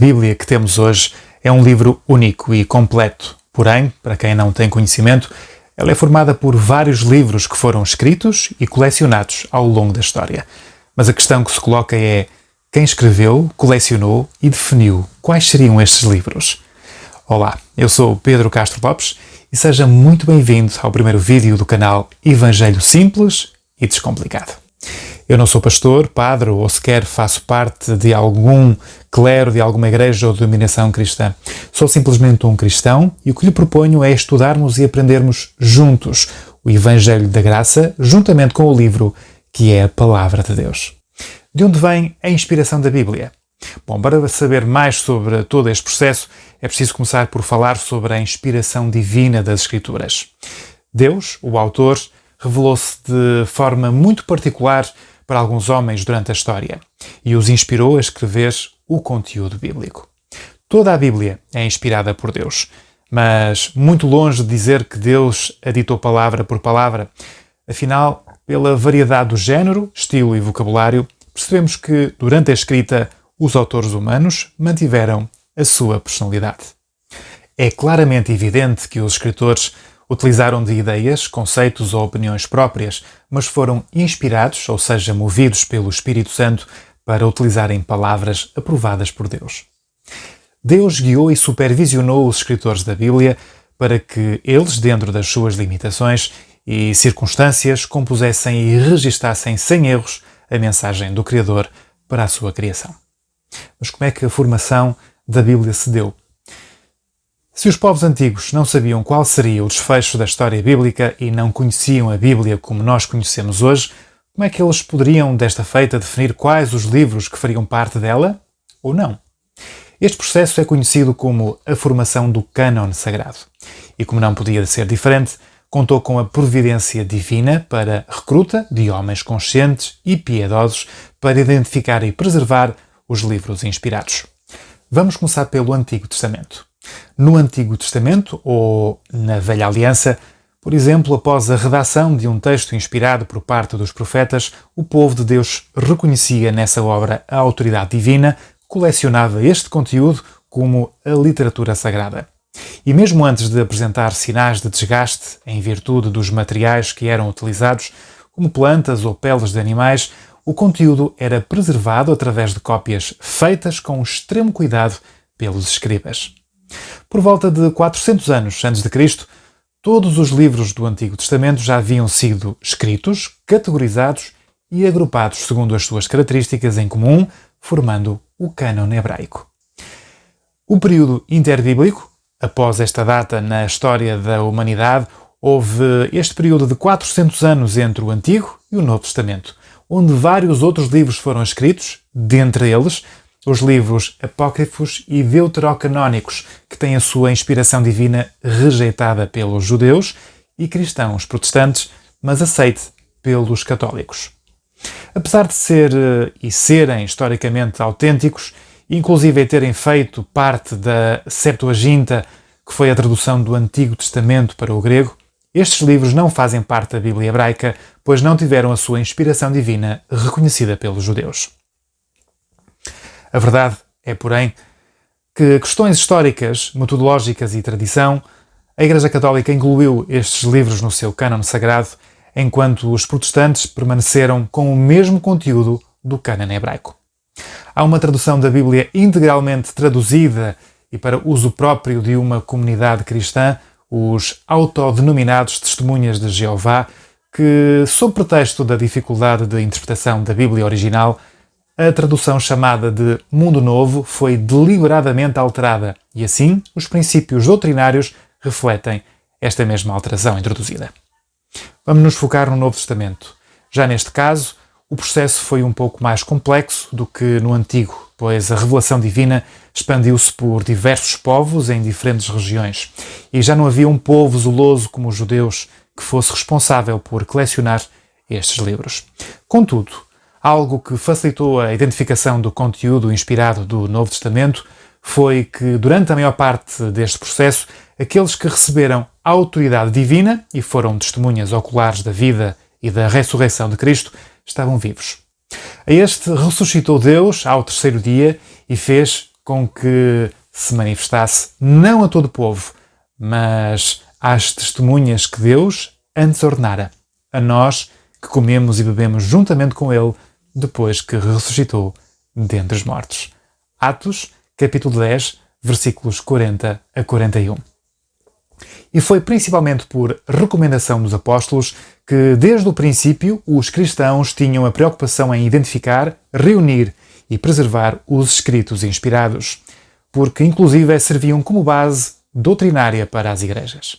Bíblia que temos hoje é um livro único e completo. Porém, para quem não tem conhecimento, ela é formada por vários livros que foram escritos e colecionados ao longo da história. Mas a questão que se coloca é: quem escreveu, colecionou e definiu quais seriam estes livros? Olá, eu sou Pedro Castro Lopes e seja muito bem-vindo ao primeiro vídeo do canal Evangelho Simples e Descomplicado. Eu não sou pastor, padre ou sequer faço parte de algum clero, de alguma igreja ou denominação cristã. Sou simplesmente um cristão e o que lhe proponho é estudarmos e aprendermos juntos o Evangelho da Graça, juntamente com o livro que é a Palavra de Deus. De onde vem a inspiração da Bíblia? Bom, para saber mais sobre todo este processo, é preciso começar por falar sobre a inspiração divina das Escrituras. Deus, o autor, revelou-se de forma muito particular para alguns homens durante a história e os inspirou a escrever o conteúdo bíblico. Toda a Bíblia é inspirada por Deus, mas muito longe de dizer que Deus a ditou palavra por palavra. Afinal, pela variedade do género, estilo e vocabulário, percebemos que, durante a escrita, os autores humanos mantiveram a sua personalidade. É claramente evidente que os escritores utilizaram de ideias, conceitos ou opiniões próprias, mas foram inspirados, ou seja, movidos pelo Espírito Santo, para utilizarem palavras aprovadas por Deus. Deus guiou e supervisionou os escritores da Bíblia para que eles, dentro das suas limitações e circunstâncias, compusessem e registassem sem erros a mensagem do Criador para a sua criação. Mas como é que a formação da Bíblia se deu? Se os povos antigos não sabiam qual seria o desfecho da história bíblica e não conheciam a Bíblia como nós conhecemos hoje, como é que eles poderiam, desta feita, definir quais os livros que fariam parte dela ou não? Este processo é conhecido como a formação do cânon sagrado. E como não podia ser diferente, contou com a providência divina para a recruta de homens conscientes e piedosos para identificar e preservar os livros inspirados. Vamos começar pelo Antigo Testamento. No Antigo Testamento, ou na Velha Aliança, por exemplo, após a redação de um texto inspirado por parte dos profetas, o povo de Deus reconhecia nessa obra a autoridade divina, colecionava este conteúdo como a literatura sagrada. E mesmo antes de apresentar sinais de desgaste em virtude dos materiais que eram utilizados, como plantas ou peles de animais, o conteúdo era preservado através de cópias feitas com extremo cuidado pelos escribas. Por volta de 400 anos antes de Cristo, todos os livros do Antigo Testamento já haviam sido escritos, categorizados e agrupados segundo as suas características em comum, formando o cânon hebraico. O período interbíblico, após esta data na história da humanidade, houve este período de 400 anos entre o Antigo e o Novo Testamento, onde vários outros livros foram escritos, dentre eles os livros apócrifos e deuterocanónicos, que têm a sua inspiração divina rejeitada pelos judeus e cristãos protestantes, mas aceite pelos católicos. Apesar de serem historicamente autênticos, inclusive terem feito parte da Septuaginta, que foi a tradução do Antigo Testamento para o grego, estes livros não fazem parte da Bíblia hebraica, pois não tiveram a sua inspiração divina reconhecida pelos judeus. A verdade é, porém, que questões históricas, metodológicas e tradição, a Igreja Católica incluiu estes livros no seu cânon sagrado, enquanto os protestantes permaneceram com o mesmo conteúdo do cânon hebraico. Há uma tradução da Bíblia integralmente traduzida e para uso próprio de uma comunidade cristã, os autodenominados Testemunhas de Jeová, que, sob pretexto da dificuldade de interpretação da Bíblia original, a tradução chamada de Mundo Novo foi deliberadamente alterada e, assim, os princípios doutrinários refletem esta mesma alteração introduzida. Vamos nos focar no Novo Testamento. Já neste caso, o processo foi um pouco mais complexo do que no Antigo, pois a revelação divina expandiu-se por diversos povos em diferentes regiões e já não havia um povo zeloso como os judeus que fosse responsável por colecionar estes livros. Contudo, algo que facilitou a identificação do conteúdo inspirado do Novo Testamento foi que, durante a maior parte deste processo, aqueles que receberam a autoridade divina e foram testemunhas oculares da vida e da ressurreição de Cristo estavam vivos. A este ressuscitou Deus ao terceiro dia e fez com que se manifestasse não a todo o povo, mas às testemunhas que Deus antes ordenara, a nós que comemos e bebemos juntamente com Ele depois que ressuscitou dentre os mortos. Atos, capítulo 10, versículos 40 a 41. E foi principalmente por recomendação dos apóstolos que, desde o princípio, os cristãos tinham a preocupação em identificar, reunir e preservar os escritos inspirados, porque inclusive serviam como base doutrinária para as igrejas.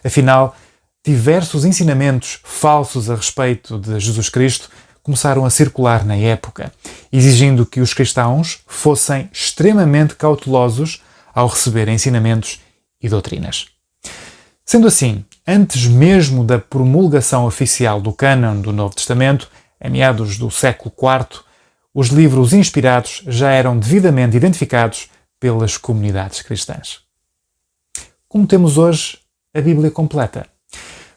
Afinal, diversos ensinamentos falsos a respeito de Jesus Cristo começaram a circular na época, exigindo que os cristãos fossem extremamente cautelosos ao receber ensinamentos e doutrinas. Sendo assim, antes mesmo da promulgação oficial do cânon do Novo Testamento, em meados do século IV, os livros inspirados já eram devidamente identificados pelas comunidades cristãs. Como temos hoje a Bíblia completa.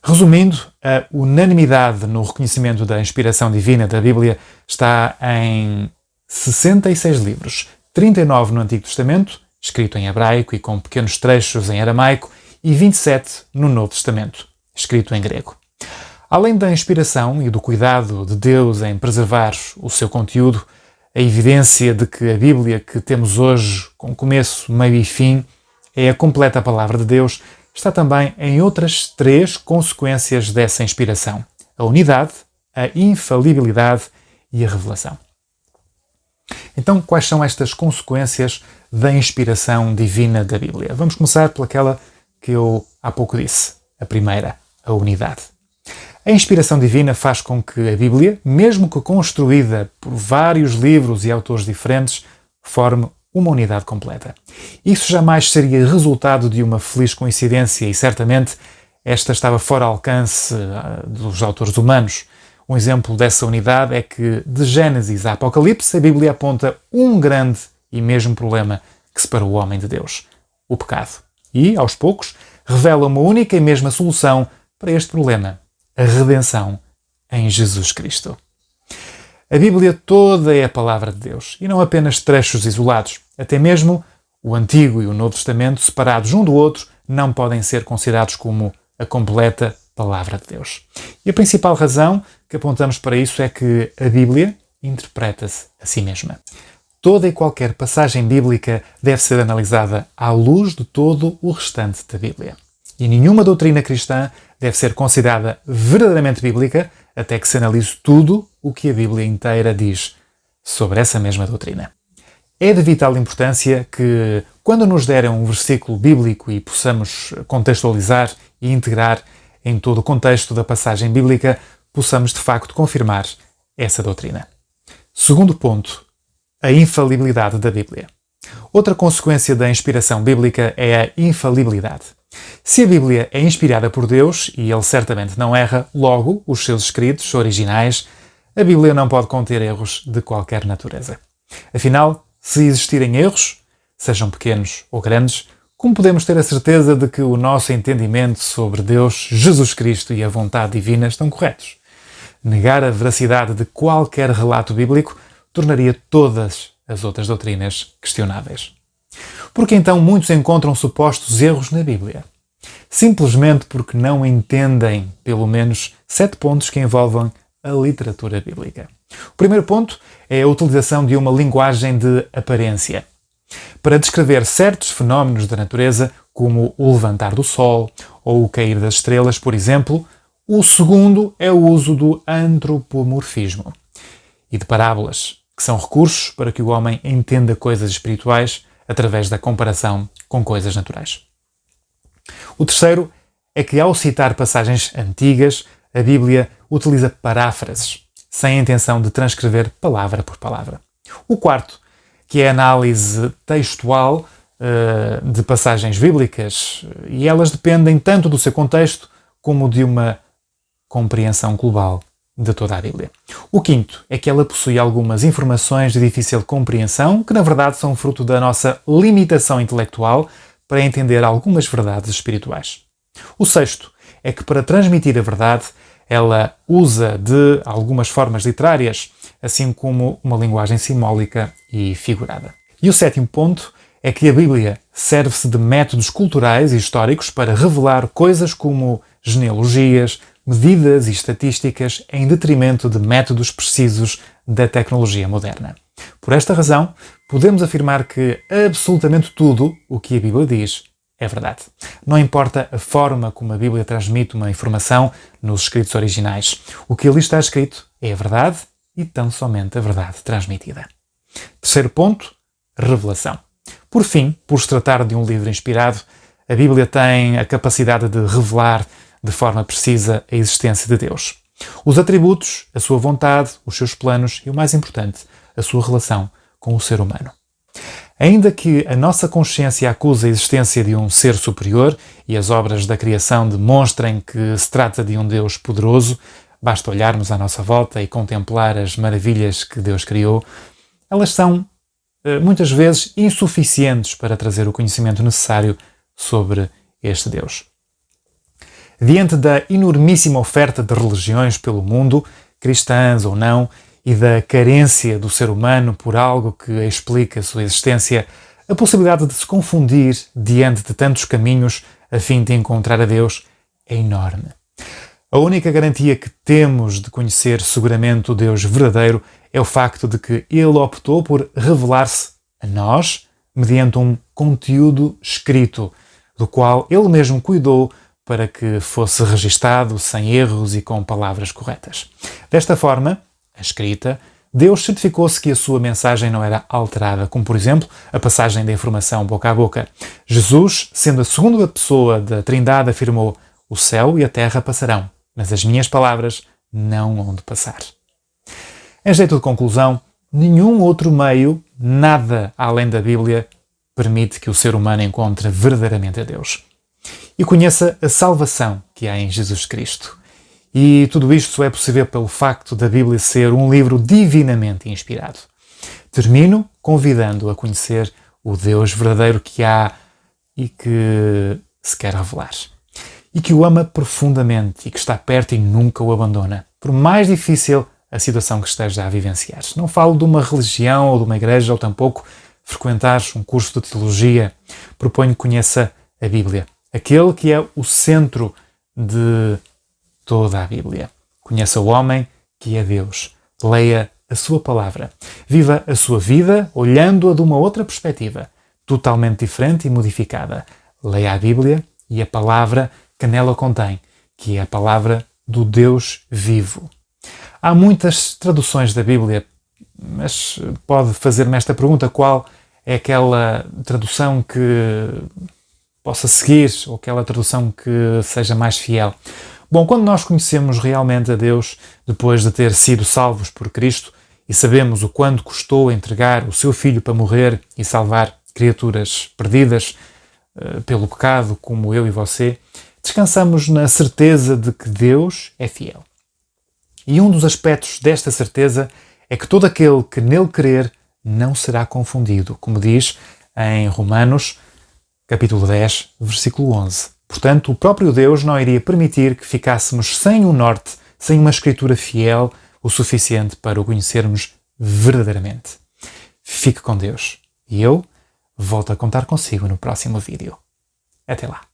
Resumindo, a unanimidade no reconhecimento da inspiração divina da Bíblia está em 66 livros, 39 no Antigo Testamento, escrito em hebraico e com pequenos trechos em aramaico, e 27 no Novo Testamento, escrito em grego. Além da inspiração e do cuidado de Deus em preservar o seu conteúdo, a evidência de que a Bíblia que temos hoje, com começo, meio e fim, é a completa palavra de Deus, está também em outras 3 consequências dessa inspiração: a unidade, a infalibilidade e a revelação. Então, quais são estas consequências da inspiração divina da Bíblia? Vamos começar pelaquela que eu há pouco disse, a primeira, a unidade. A inspiração divina faz com que a Bíblia, mesmo que construída por vários livros e autores diferentes, forme uma unidade completa. Isso jamais seria resultado de uma feliz coincidência e certamente esta estava fora ao alcance dos autores humanos. Um exemplo dessa unidade é que, de Gênesis a Apocalipse, a Bíblia aponta um grande e mesmo problema que separa o homem de Deus: o pecado. E, aos poucos, revela uma única e mesma solução para este problema: a redenção em Jesus Cristo. A Bíblia toda é a palavra de Deus, e não apenas trechos isolados. Até mesmo o Antigo e o Novo Testamento, separados um do outro, não podem ser considerados como a completa palavra de Deus. E a principal razão que apontamos para isso é que a Bíblia interpreta-se a si mesma. Toda e qualquer passagem bíblica deve ser analisada à luz de todo o restante da Bíblia. E nenhuma doutrina cristã deve ser considerada verdadeiramente bíblica até que se analise tudo o que a Bíblia inteira diz sobre essa mesma doutrina. É de vital importância que, quando nos derem um versículo bíblico e possamos contextualizar e integrar em todo o contexto da passagem bíblica, possamos de facto confirmar essa doutrina. Segundo ponto, a infalibilidade da Bíblia. Outra consequência da inspiração bíblica é a infalibilidade. Se a Bíblia é inspirada por Deus, e Ele certamente não erra, logo, os seus escritos originais, a Bíblia não pode conter erros de qualquer natureza. Afinal, se existirem erros, sejam pequenos ou grandes, como podemos ter a certeza de que o nosso entendimento sobre Deus, Jesus Cristo e a vontade divina estão corretos? Negar a veracidade de qualquer relato bíblico tornaria todas as outras doutrinas questionáveis. Porque então muitos encontram supostos erros na Bíblia? Simplesmente porque não entendem, pelo menos, 7 pontos que envolvem a literatura bíblica. O primeiro ponto é a utilização de uma linguagem de aparência. Para descrever certos fenómenos da natureza, como o levantar do sol ou o cair das estrelas, por exemplo, o segundo é o uso do antropomorfismo e de parábolas, que são recursos para que o homem entenda coisas espirituais através da comparação com coisas naturais. O terceiro é que, ao citar passagens antigas, a Bíblia utiliza paráfrases, sem a intenção de transcrever palavra por palavra. O quarto, que é a análise textual de passagens bíblicas, e elas dependem tanto do seu contexto como de uma compreensão global de toda a Bíblia. O quinto é que ela possui algumas informações de difícil compreensão que, na verdade, são fruto da nossa limitação intelectual para entender algumas verdades espirituais. O sexto é que, para transmitir a verdade, ela usa de algumas formas literárias, assim como uma linguagem simbólica e figurada. E o sétimo ponto é que a Bíblia serve-se de métodos culturais e históricos para revelar coisas como genealogias, medidas e estatísticas em detrimento de métodos precisos da tecnologia moderna. Por esta razão, podemos afirmar que absolutamente tudo o que a Bíblia diz é verdade. Não importa a forma como a Bíblia transmite uma informação nos escritos originais. O que ali está escrito é a verdade e tão somente a verdade transmitida. Terceiro ponto, revelação. Por fim, por se tratar de um livro inspirado, a Bíblia tem a capacidade de revelar de forma precisa a existência de Deus. Os atributos, a sua vontade, os seus planos e, o mais importante, a sua relação com o ser humano. Ainda que a nossa consciência acuse a existência de um ser superior e as obras da criação demonstrem que se trata de um Deus poderoso, basta olharmos à nossa volta e contemplar as maravilhas que Deus criou, elas são muitas vezes insuficientes para trazer o conhecimento necessário sobre este Deus. Diante da enormíssima oferta de religiões pelo mundo, cristãs ou não, e da carência do ser humano por algo que explica a sua existência, a possibilidade de se confundir diante de tantos caminhos a fim de encontrar a Deus é enorme. A única garantia que temos de conhecer seguramente o Deus verdadeiro é o facto de que Ele optou por revelar-se a nós mediante um conteúdo escrito, do qual Ele mesmo cuidou para que fosse registado sem erros e com palavras corretas. Desta forma, a escrita, Deus certificou-se que a sua mensagem não era alterada, como, por exemplo, a passagem da informação boca a boca. Jesus, sendo a segunda pessoa da Trindade, afirmou: "O céu e a terra passarão, mas as minhas palavras não hão de passar." Em jeito de conclusão, nenhum outro meio, nada além da Bíblia, permite que o ser humano encontre verdadeiramente a Deus e conheça a salvação que há em Jesus Cristo. E tudo isto só é possível pelo facto da Bíblia ser um livro divinamente inspirado. Termino convidando-o a conhecer o Deus verdadeiro que há e que se quer revelar. E que o ama profundamente e que está perto e nunca o abandona, por mais difícil a situação que esteja a vivenciar. Não falo de uma religião ou de uma igreja ou tampouco frequentar um curso de teologia. Proponho que conheça a Bíblia, aquele que é o centro de toda a Bíblia. Conheça o homem que é Deus. Leia a sua palavra. Viva a sua vida olhando-a de uma outra perspectiva, totalmente diferente e modificada. Leia a Bíblia e a palavra que nela contém, que é a palavra do Deus vivo. Há muitas traduções da Bíblia, mas pode fazer-me esta pergunta: qual é aquela tradução que possa seguir, ou aquela tradução que seja mais fiel? Bom, quando nós conhecemos realmente a Deus, depois de ter sido salvos por Cristo, e sabemos o quanto custou entregar o seu Filho para morrer e salvar criaturas perdidas pelo pecado, como eu e você, descansamos na certeza de que Deus é fiel. E um dos aspectos desta certeza é que todo aquele que nele crer não será confundido, como diz em Romanos, capítulo 10, versículo 11. Portanto, o próprio Deus não iria permitir que ficássemos sem um norte, sem uma escritura fiel o suficiente para o conhecermos verdadeiramente. Fique com Deus e eu volto a contar consigo no próximo vídeo. Até lá!